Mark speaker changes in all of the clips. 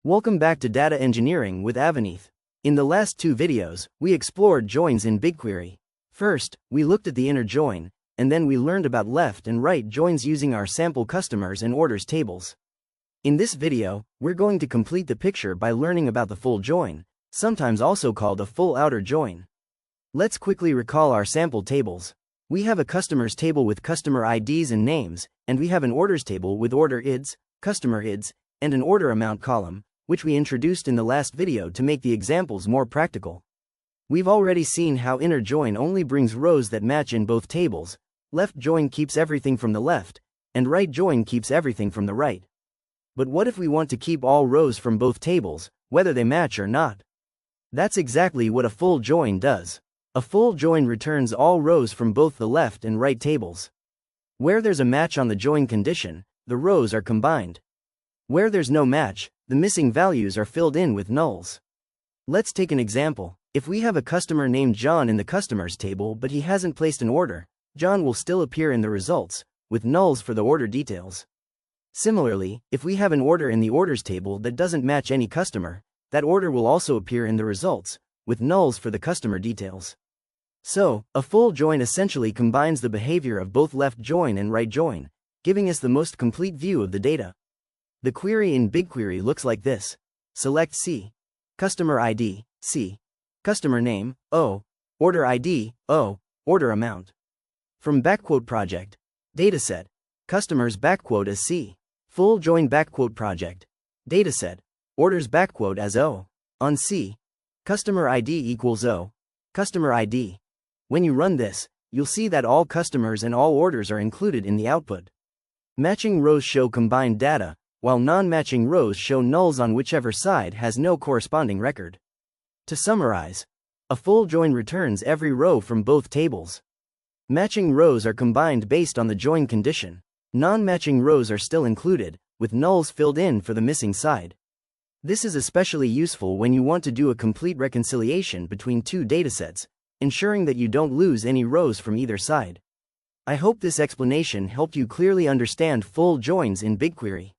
Speaker 1: Welcome back to Data Engineering with Avaneeth. In the last two videos, we explored joins in BigQuery. First, we looked at the inner join, and then we learned about left and right joins using our sample customers and orders tables. In this video, we're going to complete the picture by learning about the full join, sometimes also called a full outer join. Let's quickly recall our sample tables. We have a customers table with customer IDs and names, and we have an orders table with order IDs, customer IDs, and an order amount column, which we introduced in the last video to make the examples more practical. We've already seen how inner join only brings rows that match in both tables, left join keeps everything from the left, and right join keeps everything from the right. But what if we want to keep all rows from both tables, whether they match or not? That's exactly what a full join does. A full join returns all rows from both the left and right tables. Where there's a match on the join condition, the rows are combined. Where there's no match, the missing values are filled in with nulls. Let's take an example. If we have a customer named John in the customers table but he hasn't placed an order, John will still appear in the results, with nulls for the order details. Similarly, if we have an order in the orders table that doesn't match any customer, that order will also appear in the results, with nulls for the customer details. So, a full join essentially combines the behavior of both left join and right join, giving us the most complete view of the data. The query in BigQuery looks like this. Select C. Customer ID, C. Customer name, O. Order ID, O. Order amount. From project. Dataset. Customers as C. Full join project. Dataset. Orders as O. On C. Customer ID equals O. Customer ID. When you run this, you'll see that all customers and all orders are included in the output. Matching rows show combined data, while non-matching rows show nulls on whichever side has no corresponding record. To summarize, a full join returns every row from both tables. Matching rows are combined based on the join condition. Non-matching rows are still included, with nulls filled in for the missing side. This is especially useful when you want to do a complete reconciliation between two datasets, ensuring that you don't lose any rows from either side. I hope this explanation helped you clearly understand full joins in BigQuery.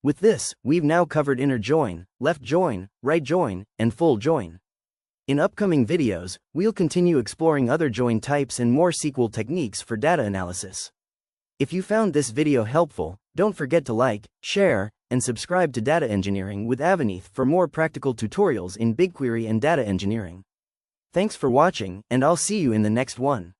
Speaker 1: With this, we've now covered inner join, left join, right join, and full join. In upcoming videos, we'll continue exploring other join types and more SQL techniques for data analysis. If you found this video helpful, don't forget to like, share, and subscribe to Data Engineering with Avaneeth for more practical tutorials in BigQuery and data engineering. Thanks for watching, and I'll see you in the next one.